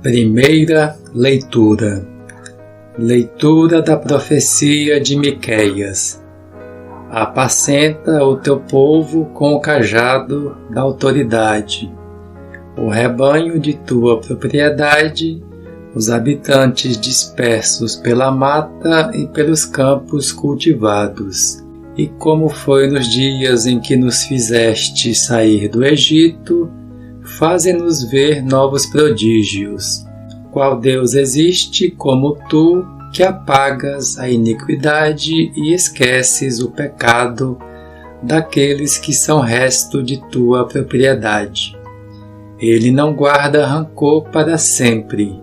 Primeira leitura. Leitura da profecia de Miqueias. Apacenta o teu povo com o cajado da autoridade, o rebanho de tua propriedade, os habitantes dispersos pela mata e pelos campos cultivados. E como foi nos dias em que nos fizeste sair do Egito, faze-nos ver novos prodígios. Qual Deus existe como tu, que apagas a iniquidade e esqueces o pecado daqueles que são resto de tua propriedade? Ele não guarda rancor para sempre.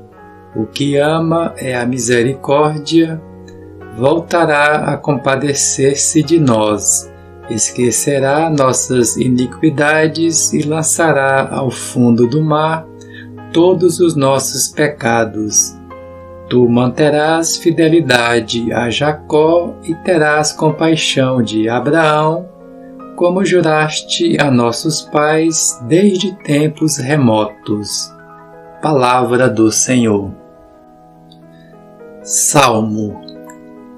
O que ama é a misericórdia, voltará a compadecer-se de nós, esquecerá nossas iniquidades e lançará ao fundo do mar todos os nossos pecados. Tu manterás fidelidade a Jacó e terás compaixão de Abraão, como juraste a nossos pais desde tempos remotos. Palavra do Senhor. Salmo.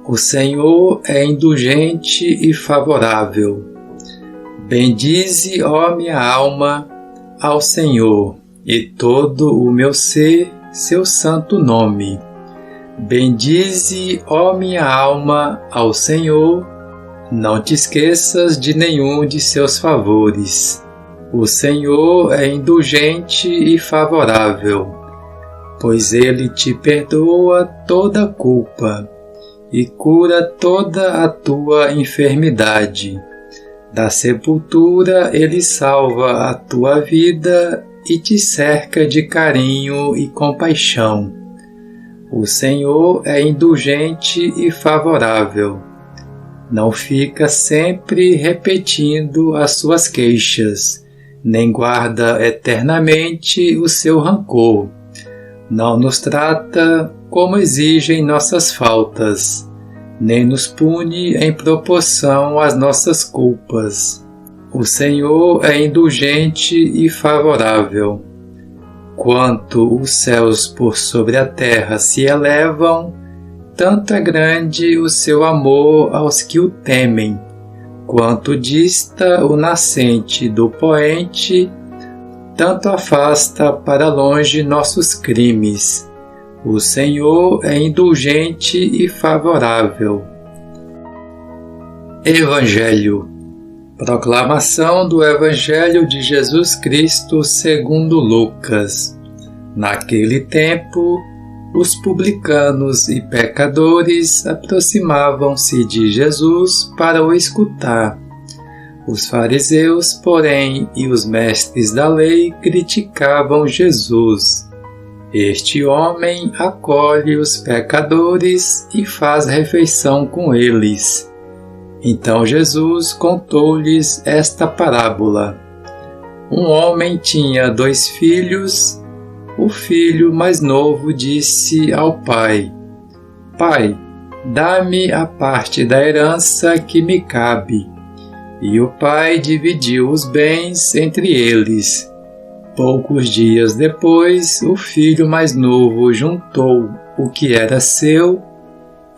O Senhor é indulgente e favorável. Bendize, ó minha alma, ao Senhor, e todo o meu ser, seu santo nome. Bendize, ó minha alma, ao Senhor, não te esqueças de nenhum de seus favores. O Senhor é indulgente e favorável, pois Ele te perdoa toda culpa e cura toda a tua enfermidade. Da sepultura Ele salva a tua vida e te cerca de carinho e compaixão. O Senhor é indulgente e favorável. Não fica sempre repetindo as suas queixas, nem guarda eternamente o seu rancor. Não nos trata como exigem nossas faltas, nem nos pune em proporção às nossas culpas. O Senhor é indulgente e favorável. Quanto os céus por sobre a terra se elevam, tanto é grande o seu amor aos que o temem. Quanto dista o nascente do poente, tanto afasta para longe nossos crimes. O Senhor é indulgente e favorável. Evangelho. Proclamação do Evangelho de Jesus Cristo segundo Lucas. Naquele tempo, os publicanos e pecadores aproximavam-se de Jesus para o escutar. Os fariseus, porém, e os mestres da lei criticavam Jesus. Este homem acolhe os pecadores e faz refeição com eles. Então Jesus contou-lhes esta parábola. Um homem tinha 2 filhos. O filho mais novo disse ao pai: Pai, dá-me a parte da herança que me cabe. E o pai dividiu os bens entre eles. Poucos dias depois, o filho mais novo juntou o que era seu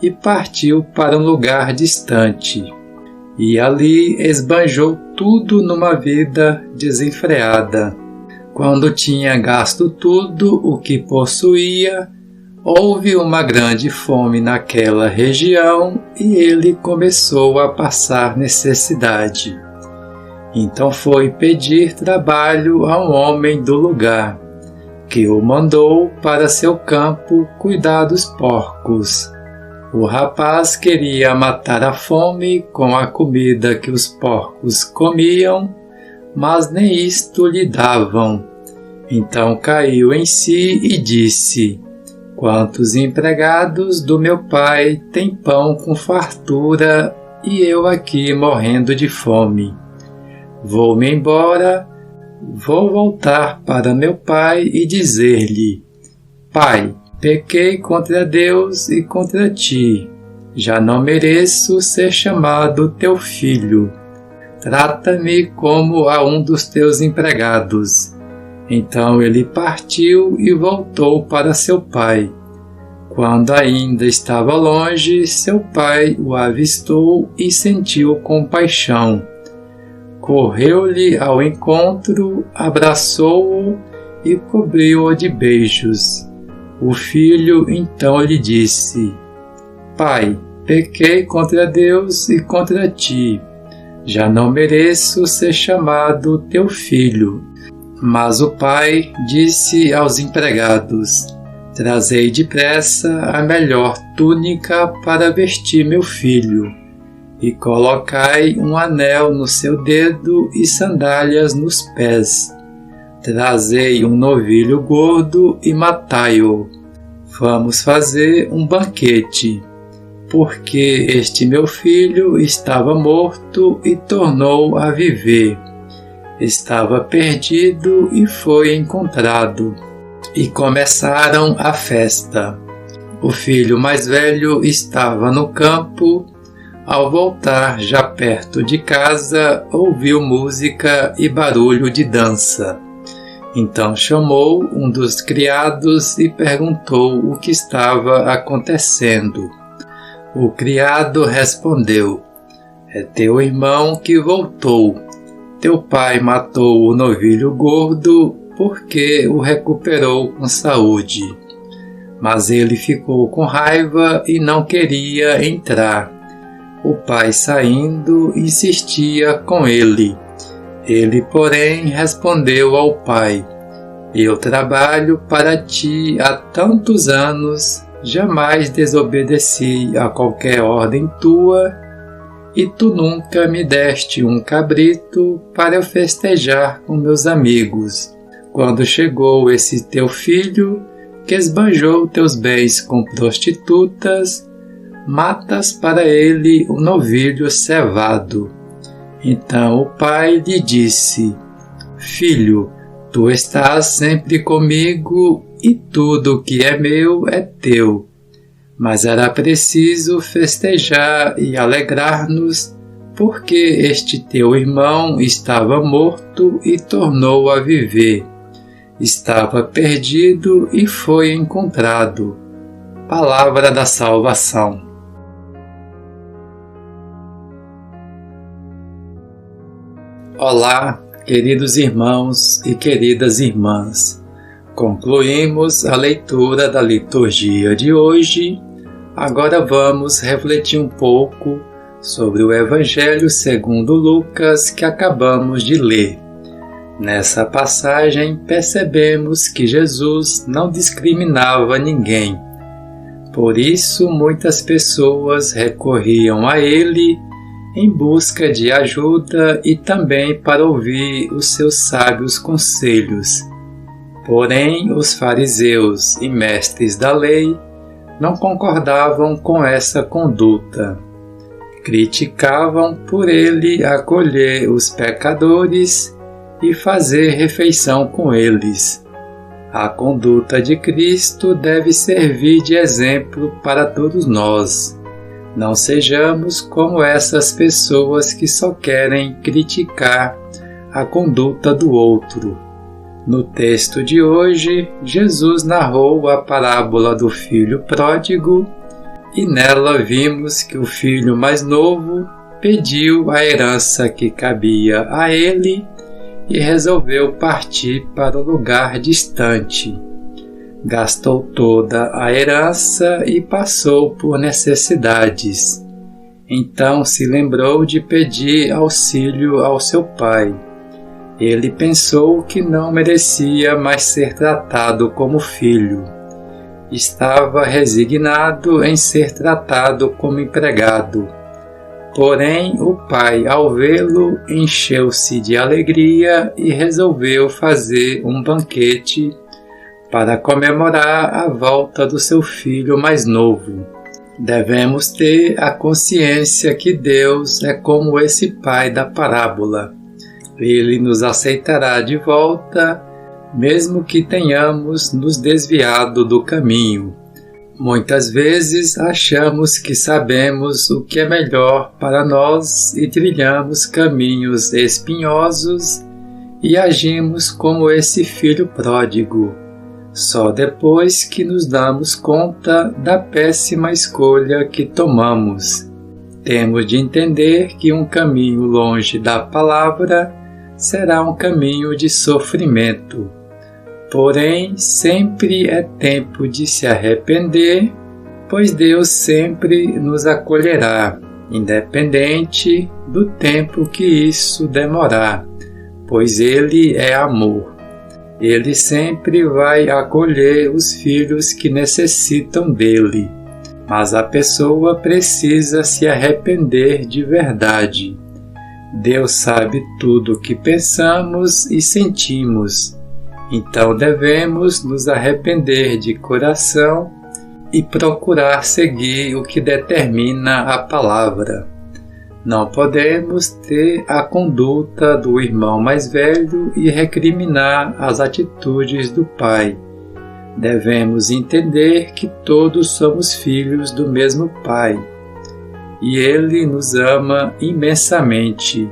e partiu para um lugar distante. E ali esbanjou tudo numa vida desenfreada. Quando tinha gasto tudo o que possuía, houve uma grande fome naquela região e ele começou a passar necessidade. Então foi pedir trabalho a um homem do lugar, que o mandou para seu campo cuidar dos porcos. O rapaz queria matar a fome com a comida que os porcos comiam, mas nem isto lhe davam. Então caiu em si e disse: Quantos empregados do meu pai têm pão com fartura e eu aqui morrendo de fome? Vou-me embora, vou voltar para meu pai e dizer-lhe: Pai, pequei contra Deus e contra ti. Já não mereço ser chamado teu filho. Trata-me como a um dos teus empregados. Então ele partiu e voltou para seu pai. Quando ainda estava longe, seu pai o avistou e sentiu compaixão. Correu-lhe ao encontro, abraçou-o e cobriu-o de beijos. O filho então lhe disse: Pai, pequei contra Deus e contra ti. Já não mereço ser chamado teu filho. Mas o pai disse aos empregados: Trazei depressa a melhor túnica para vestir meu filho, e colocai um anel no seu dedo e sandálias nos pés. Trazei um novilho gordo e matai-o. Vamos fazer um banquete, porque este meu filho estava morto e tornou a viver. Estava perdido e foi encontrado. E começaram a festa. O filho mais velho estava no campo. Ao voltar, já perto de casa, ouviu música e barulho de dança. Então chamou um dos criados e perguntou o que estava acontecendo. O criado respondeu: É teu irmão que voltou. Teu pai matou o novilho gordo porque o recuperou com saúde. Mas ele ficou com raiva e não queria entrar. O pai, saindo, insistia com ele. Ele, porém, respondeu ao pai: Eu trabalho para ti há tantos anos, jamais desobedeci a qualquer ordem tua, e tu nunca me deste um cabrito para eu festejar com meus amigos. Quando chegou esse teu filho, que esbanjou teus bens com prostitutas, matas para ele o novilho cevado. Então o pai lhe disse: Filho, tu estás sempre comigo e tudo que é meu é teu. Mas era preciso festejar e alegrar-nos, porque este teu irmão estava morto e tornou a viver. Estava perdido e foi encontrado. Palavra da salvação. Olá, queridos irmãos e queridas irmãs. Concluímos a leitura da liturgia de hoje. Agora vamos refletir um pouco sobre o Evangelho segundo Lucas que acabamos de ler. Nessa passagem percebemos que Jesus não discriminava ninguém. Por isso muitas pessoas recorriam a ele em busca de ajuda e também para ouvir os seus sábios conselhos. Porém, os fariseus e mestres da lei não concordavam com essa conduta. Criticavam por ele acolher os pecadores e fazer refeição com eles. A conduta de Cristo deve servir de exemplo para todos nós. Não sejamos como essas pessoas que só querem criticar a conduta do outro. No texto de hoje, Jesus narrou a parábola do filho pródigo e nela vimos que o filho mais novo pediu a herança que cabia a ele e resolveu partir para um lugar distante. Gastou toda a herança e passou por necessidades. Então se lembrou de pedir auxílio ao seu pai. Ele pensou que não merecia mais ser tratado como filho. Estava resignado em ser tratado como empregado. Porém, o pai, ao vê-lo, encheu-se de alegria e resolveu fazer um banquete para comemorar a volta do seu filho mais novo. Devemos ter a consciência que Deus é como esse pai da parábola. Ele nos aceitará de volta, mesmo que tenhamos nos desviado do caminho. Muitas vezes achamos que sabemos o que é melhor para nós e trilhamos caminhos espinhosos e agimos como esse filho pródigo, só depois que nos damos conta da péssima escolha que tomamos. Temos de entender que um caminho longe da palavra será um caminho de sofrimento. Porém, sempre é tempo de se arrepender, pois Deus sempre nos acolherá, independente do tempo que isso demorar, pois Ele é amor. Ele sempre vai acolher os filhos que necessitam dele, mas a pessoa precisa se arrepender de verdade. Deus sabe tudo o que pensamos e sentimos, então devemos nos arrepender de coração e procurar seguir o que determina a palavra. Não podemos ter a conduta do irmão mais velho e recriminar as atitudes do pai. Devemos entender que todos somos filhos do mesmo Pai, e Ele nos ama imensamente.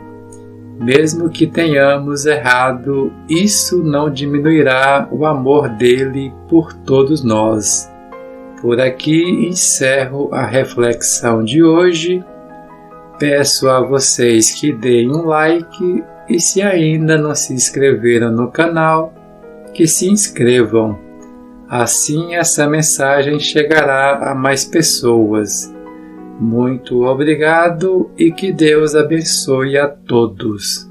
Mesmo que tenhamos errado, isso não diminuirá o amor dele por todos nós. Por aqui encerro a reflexão de hoje. Peço a vocês que deem um like e, se ainda não se inscreveram no canal, que se inscrevam. Assim essa mensagem chegará a mais pessoas. Muito obrigado e que Deus abençoe a todos.